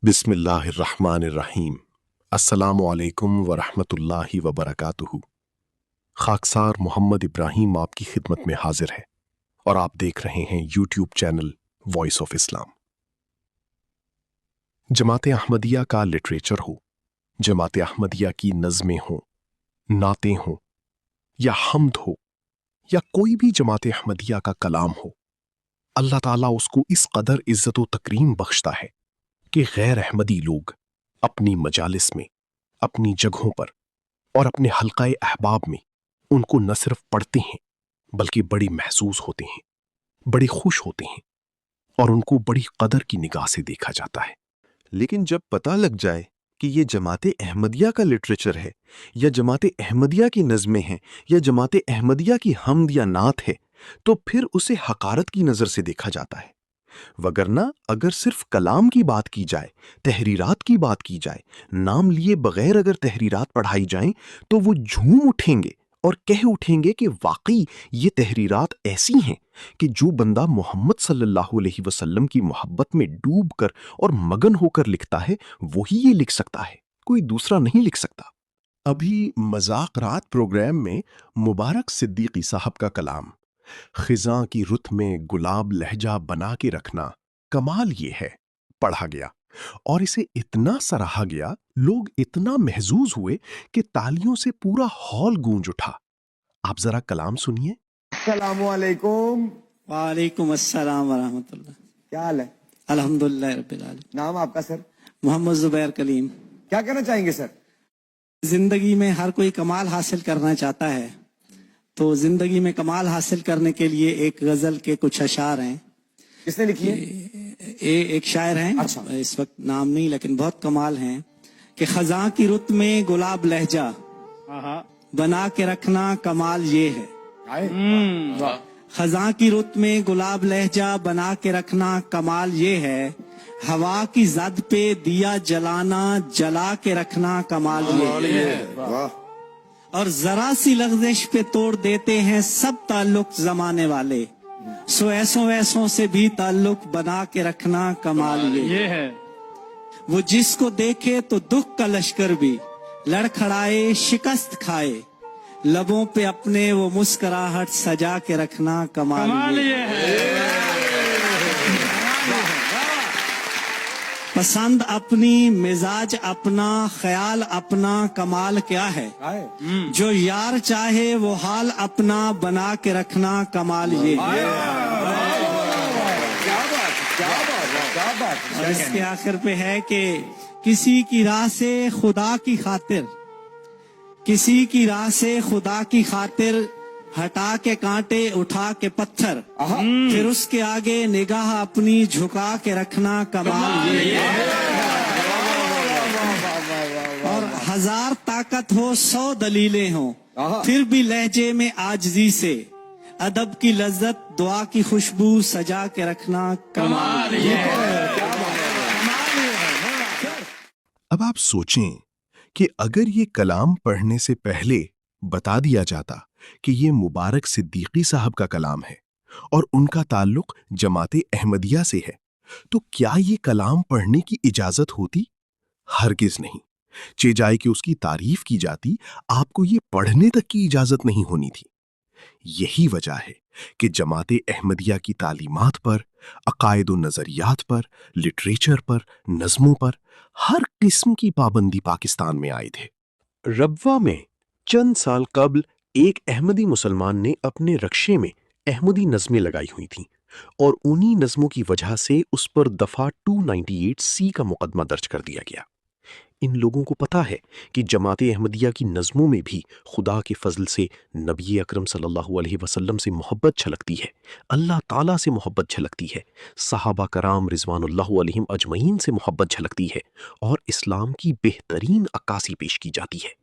بسم اللہ الرحمن الرحیم۔ السلام علیکم ورحمۃ اللہ وبرکاتہ۔ خاکسار محمد ابراہیم آپ کی خدمت میں حاضر ہے اور آپ دیکھ رہے ہیں یوٹیوب چینل وائس آف اسلام۔ جماعت احمدیہ کا لٹریچر ہو، جماعت احمدیہ کی نظمیں ہوں، نعتیں ہوں یا حمد ہو یا کوئی بھی جماعت احمدیہ کا کلام ہو، اللہ تعالیٰ اس کو اس قدر عزت و تکریم بخشتا ہے کہ غیر احمدی لوگ اپنی مجالس میں، اپنی جگہوں پر اور اپنے حلقہ احباب میں ان کو نہ صرف پڑھتے ہیں بلکہ بڑی محسوس ہوتے ہیں، بڑی خوش ہوتے ہیں اور ان کو بڑی قدر کی نگاہ سے دیکھا جاتا ہے۔ لیکن جب پتہ لگ جائے کہ یہ جماعت احمدیہ کا لٹریچر ہے یا جماعت احمدیہ کی نظمیں ہیں یا جماعت احمدیہ کی حمد یا نعت ہے تو پھر اسے حقارت کی نظر سے دیکھا جاتا ہے۔ وگرنہ اگر صرف کلام کی بات کی جائے، تحریرات کی بات کی جائے، نام لیے بغیر اگر تحریرات پڑھائی جائیں تو وہ جھوم اٹھیں گے اور کہہ اٹھیں گے کہ واقعی یہ تحریرات ایسی ہیں کہ جو بندہ محمد صلی اللہ علیہ وسلم کی محبت میں ڈوب کر اور مگن ہو کر لکھتا ہے وہی یہ لکھ سکتا ہے، کوئی دوسرا نہیں لکھ سکتا۔ ابھی مذاق رات پروگرام میں مبارک صدیقی صاحب کا کلام خزاں کی رت میں گلاب لہجہ بنا کے رکھنا کمال یہ ہے پڑھا گیا اور اسے اتنا سراہا گیا، لوگ اتنا محظوظ ہوئے کہ تالیوں سے پورا ہال گونج اٹھا۔ آپ ذرا کلام سنیے۔ السلام علیکم۔ وعلیکم السلام ورحمۃ اللہ۔ کیا حال ہے؟ الحمدللہ رب العالمین۔ نام آپ کا سر؟ محمد زبیر کلیم۔ کیا کہنا چاہیں گے سر؟ زندگی میں ہر کوئی کمال حاصل کرنا چاہتا ہے، تو زندگی میں کمال حاصل کرنے کے لیے ایک غزل کے کچھ اشعار ہیں۔ کس نے لکھی ہے؟ ایک شاعر ہیں، اچھا۔ اس وقت نام نہیں لیکن بہت کمال ہیں کہ خزاں کی رت میں گلاب لہجہ بنا کے رکھنا کمال یہ ہے۔ خزاں کی رت میں گلاب لہجہ بنا کے رکھنا کمال یہ ہے، ہوا کی زد پہ دیا جلانا جلا کے رکھنا کمال یہ ہے، اور ذرا سی لغزش پہ توڑ دیتے ہیں سب تعلق زمانے والے، سو ایسوں ویسوں سے بھی تعلق بنا کے رکھنا کمال یہ ہے۔ وہ جس کو دیکھے تو دکھ کا لشکر بھی لڑکھڑائے شکست کھائے، لبوں پہ اپنے وہ مسکراہٹ سجا کے رکھنا کمال یہ ہے۔ پسند اپنی، مزاج اپنا، خیال اپنا، کمال کیا ہے؟ جو یار چاہے وہ حال اپنا بنا کے رکھنا کمال یہ ہے۔ اور اس کے آخر پہ ہے کہ کسی کی راہ سے خدا کی خاطر، کسی کی راہ سے خدا کی خاطر ہٹا کے کانٹے اٹھا کے پتھر، پھر اس کے آگے نگاہ اپنی جھکا کے رکھنا کمال یہ ہے۔ اور ہزار طاقت ہو، 100 دلیلیں ہوں، پھر بھی لہجے میں عاجزی سے ادب کی لذت دعا کی خوشبو سجا کے رکھنا کمال یہ ہے۔ اب آپ سوچیں کہ اگر یہ کلام پڑھنے سے پہلے بتا دیا جاتا کہ یہ مبارک صدیقی صاحب کا کلام ہے اور ان کا تعلق جماعت احمدیہ سے ہے تو کیا یہ کلام پڑھنے کی اجازت ہوتی؟ ہرگز نہیں۔ چہ جائے کہ اس کی تعریف کی جاتی، آپ کو یہ پڑھنے تک کی اجازت نہیں ہونی تھی۔ یہی وجہ ہے کہ جماعت احمدیہ کی تعلیمات پر، عقائد و نظریات پر، لٹریچر پر، نظموں پر ہر قسم کی پابندی پاکستان میں عائد ہے۔ ربوہ میں چند سال قبل ایک احمدی مسلمان نے اپنے رکشے میں احمدی نظمیں لگائی ہوئی تھیں اور انہی نظموں کی وجہ سے اس پر دفعہ 298C کا مقدمہ درج کر دیا گیا۔ ان لوگوں کو پتا ہے کہ جماعت احمدیہ کی نظموں میں بھی خدا کے فضل سے نبی اکرم صلی اللہ علیہ وسلم سے محبت جھلکتی ہے، اللہ تعالیٰ سے محبت جھلکتی ہے، صحابہ کرام رضوان اللہ علیہم اجمعین سے محبت جھلکتی ہے اور اسلام کی بہترین عکاسی پیش کی جاتی ہے۔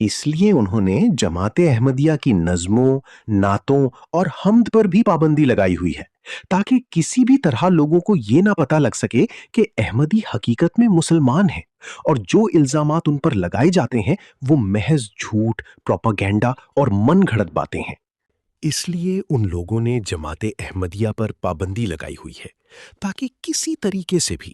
اس لیے انہوں نے جماعت احمدیہ کی نظموں، نعتوں اور حمد پر بھی پابندی لگائی ہوئی ہے تاکہ کسی بھی طرح لوگوں کو یہ نہ پتہ لگ سکے کہ احمدی حقیقت میں مسلمان ہیں اور جو الزامات ان پر لگائے جاتے ہیں وہ محض جھوٹ، پروپیگنڈا اور من گھڑت باتیں ہیں۔ اس لیے ان لوگوں نے جماعت احمدیہ پر پابندی لگائی ہوئی ہے تاکہ کسی طریقے سے بھی